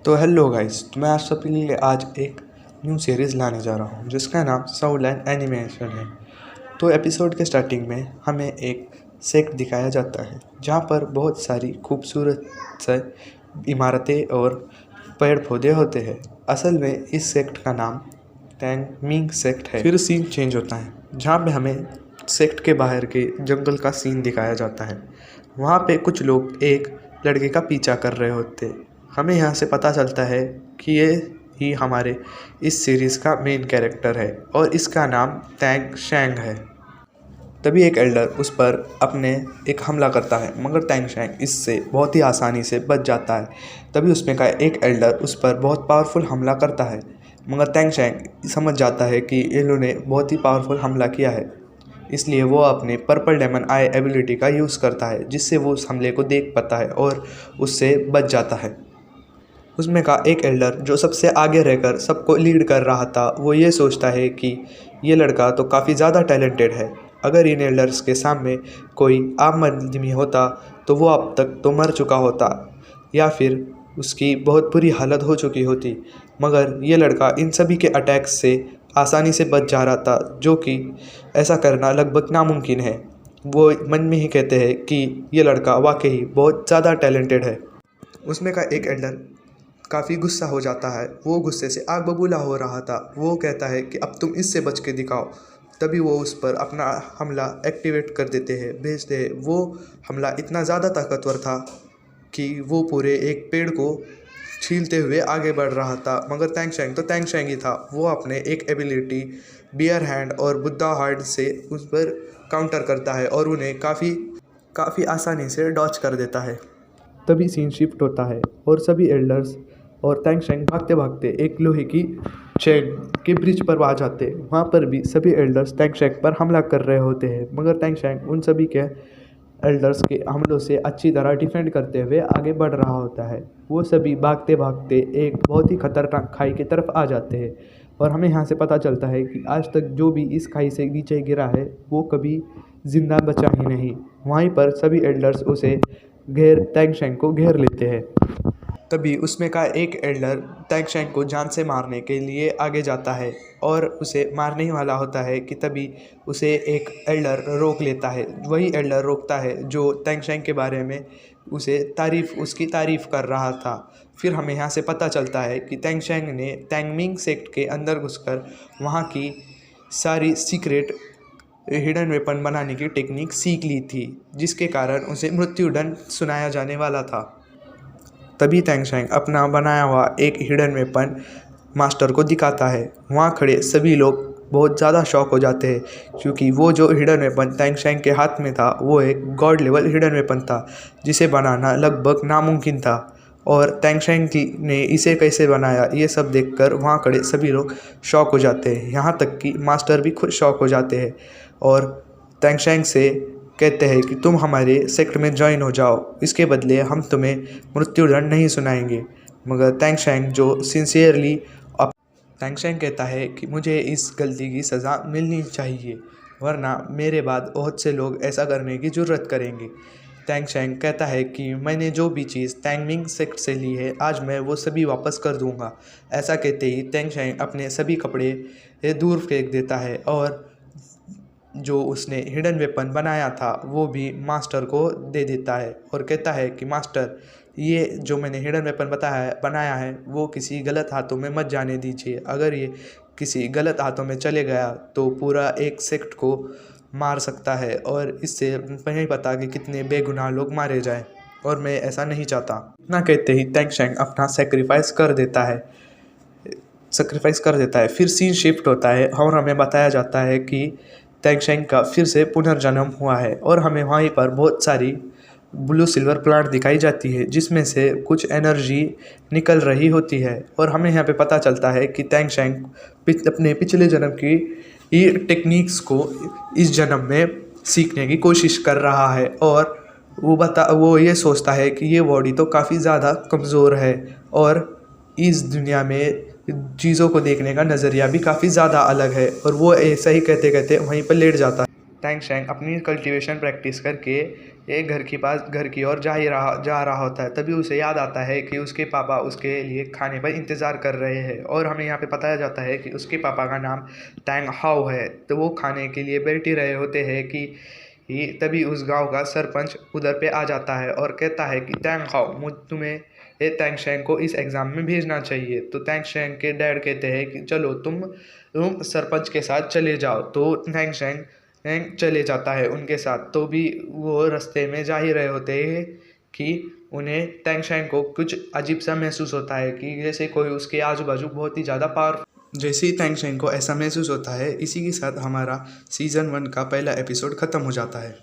तो hello guys, तो मैं आप सबके लिए आज एक न्यू सीरीज़ लाने जा रहा हूँ जिसका नाम साउलैंड एनिमेशन है। तो एपिसोड के स्टार्टिंग में हमें एक सेक्ट दिखाया जाता है जहाँ पर बहुत सारी खूबसूरत से इमारतें और पेड़ पौधे होते हैं। असल में इस सेक्ट का नाम टैंग मिंग सेक्ट है। फिर सीन चेंज होता है जहाँ पे हमें सेक्ट के बाहर के जंगल का सीन दिखाया जाता है। वहाँ पे कुछ लोग एक लड़के का पीछा कर रहे होते। हमें यहाँ से पता चलता है कि ये ही हमारे इस सीरीज़ का मेन कैरेक्टर है और इसका नाम टैंग शैंग है। तभी एक एल्डर उस पर अपने एक हमला करता है, मगर टैंग शैंग इससे बहुत ही आसानी से बच जाता है। तभी उसमें का एक एल्डर उस पर बहुत पावरफुल हमला करता है, मगर टैंग शैंग समझ जाता है कि इन्होंने बहुत ही पावरफुल हमला किया है। इसलिए वो अपने पर्पल डेमन आई एबिलिटी का यूज़ करता है, जिससे वो उस हमले को देख पाता है और उससे बच जाता है। उसमें का एक एल्डर जो सबसे आगे रहकर सबको लीड कर रहा था, वो ये सोचता है कि ये लड़का तो काफ़ी ज़्यादा टैलेंटेड है। अगर इन एल्डर्स के सामने कोई आम आदमी होता तो वो अब तक तो मर चुका होता या फिर उसकी बहुत बुरी हालत हो चुकी होती। मगर ये लड़का इन सभी के अटैक्स से आसानी से बच जा रहा था, जो कि ऐसा करना लगभग नामुमकिन है। वो मन में ही कहते हैं कि ये लड़का वाकई बहुत ज़्यादा टैलेंटेड है। उसमें का एक एल्डर काफ़ी गुस्सा हो जाता है। वो गुस्से से आग बबूला हो रहा था। वो कहता है कि अब तुम इससे बच के दिखाओ। तभी वो उस पर अपना हमला एक्टिवेट कर देते हैं, भेजते हैं। वो हमला इतना ज़्यादा ताकतवर था कि वो पूरे एक पेड़ को छीलते हुए आगे बढ़ रहा था। मगर टैंग शैंग ही था। वो अपने एक एबिलिटी बियर हैंड और बुद्धा हार्ड से उस पर काउंटर करता है और उन्हें काफ़ी आसानी से डॉच कर देता है। तभी सीन शिफ्ट होता है और सभी एल्डर्स और टैंग शैंग भागते भागते एक लोहे की चेन के ब्रिज पर आ जाते हैं। वहाँ पर भी सभी एल्डर्स टैंग शैंग पर हमला कर रहे होते हैं, मगर टैंग शैंग उन सभी के एल्डर्स के हमलों से अच्छी तरह डिफेंड करते हुए आगे बढ़ रहा होता है। वो सभी भागते भागते एक बहुत ही खतरनाक खाई की तरफ आ जाते हैं और हमें यहाँ से पता चलता है कि आज तक जो भी इस खाई से नीचे गिरा है वो कभी जिंदा बचा ही नहीं। वहीं पर सभी एल्डर्स उसे टैंग शैंग को घेर लेते हैं। तभी उसमें का एक एल्डर टैंग शैंग को जान से मारने के लिए आगे जाता है और उसे मारने ही वाला होता है कि तभी उसे एक एल्डर रोक लेता है। वही एल्डर रोकता है जो टैंग शैंग के बारे में उसकी तारीफ़ कर रहा था। फिर हमें यहाँ से पता चलता है कि टैंग शैंग ने टैंग मिंग सेक्ट के अंदर घुसकर वहाँ की सारी सीक्रेट हिडन वेपन बनाने की टेक्निक सीख ली थी, जिसके कारण उसे मृत्युदंड सुनाया जाने वाला था। तभी टैंग शैंग अपना बनाया हुआ एक हिडन वेपन मास्टर को दिखाता है। वहाँ खड़े सभी लोग बहुत ज़्यादा शॉक हो जाते हैं, क्योंकि वो जो हिडन वेपन टैंग शैंग के हाथ में था वो एक गॉड लेवल हिडन वेपन था, जिसे बनाना लगभग नामुमकिन था। और टैंग शैंग ने इसे कैसे बनाया ये सब देखकर वहाँ खड़े सभी लोग शॉक हो जाते हैं। यहाँ तक कि मास्टर भी खुद शॉक हो जाते हैं और टैंग शैंग से कहते हैं कि तुम हमारे सेक्ट में ज्वाइन हो जाओ, इसके बदले हम तुम्हें मृत्युदंड नहीं सुनाएंगे। मगर टैंग शैंग जो सिंसियरली टैंग शैंग कहता है कि मुझे इस गलती की सज़ा मिलनी चाहिए, वरना मेरे बाद बहुत से लोग ऐसा करने की ज़रूरत करेंगे। टैंग शैंग कहता है कि मैंने जो भी चीज़ टैंग मिंग सेक्ट से ली है आज मैं वो सभी वापस कर दूंगा। ऐसा कहते ही टैंग शैंग अपने सभी कपड़े दूर फेंक देता है और जो उसने हिडन वेपन बनाया था वो भी मास्टर को दे देता है और कहता है कि मास्टर, ये जो मैंने हिडन वेपन बनाया है वो किसी गलत हाथों में मत जाने दीजिए। अगर ये किसी गलत हाथों में चले गया तो पूरा एक सेक्ट को मार सकता है और इससे नहीं पता कि कितने बेगुनाह लोग मारे जाएं, और मैं ऐसा नहीं चाहता। इतना कहते ही टैंग शैंग अपना सेक्रीफाइस कर देता है। फिर सीन शिफ्ट होता है और हमें बताया जाता है कि टैंग शैंग का फिर से पुनर्जन्म हुआ है और हमें वहीं पर बहुत सारी ब्लू सिल्वर प्लांट दिखाई जाती है, जिसमें से कुछ एनर्जी निकल रही होती है। और हमें यहाँ पे पता चलता है कि टैंग शैंग अपने पिछले जन्म की टेक्निक्स को इस जन्म में सीखने की कोशिश कर रहा है और वो ये सोचता है कि ये बॉडी तो काफ़ी ज़्यादा कमज़ोर है और इस दुनिया में चीज़ों को देखने का नज़रिया भी काफ़ी ज़्यादा अलग है। और वो ऐसा ही कहते कहते वहीं पर लेट जाता है। टैंग शैंग अपनी कल्टीवेशन प्रैक्टिस करके ये घर की ओर जा रहा होता है। तभी उसे याद आता है कि उसके पापा उसके लिए खाने पर इंतज़ार कर रहे हैं और हमें यहाँ पे बताया जाता है कि उसके पापा का नाम टैंग हाउ है। तो वो खाने के लिए बैठ ही रहे होते हैं कि तभी उस गांव का सरपंच उधर पे आ जाता है और कहता है कि टैंग हाउ तुम्हें ये टैंग शेंग को इस एग्ज़ाम में भेजना चाहिए। तो टैंग शेंग के डैड कहते हैं कि चलो तुम सरपंच के साथ चले जाओ। तो टैंग शेंग चले जाता है उनके साथ। तो भी वो रास्ते में जा ही रहे होते हैं कि उन्हें टैंग शैंग को कुछ अजीब सा महसूस होता है कि जैसे कोई उसके आजू बाजू बहुत ही ज़्यादा पावरफुल। जैसे ही टैंग शैंग को ऐसा महसूस होता है, इसी के साथ हमारा सीज़न 1 का पहला एपिसोड ख़त्म हो जाता है।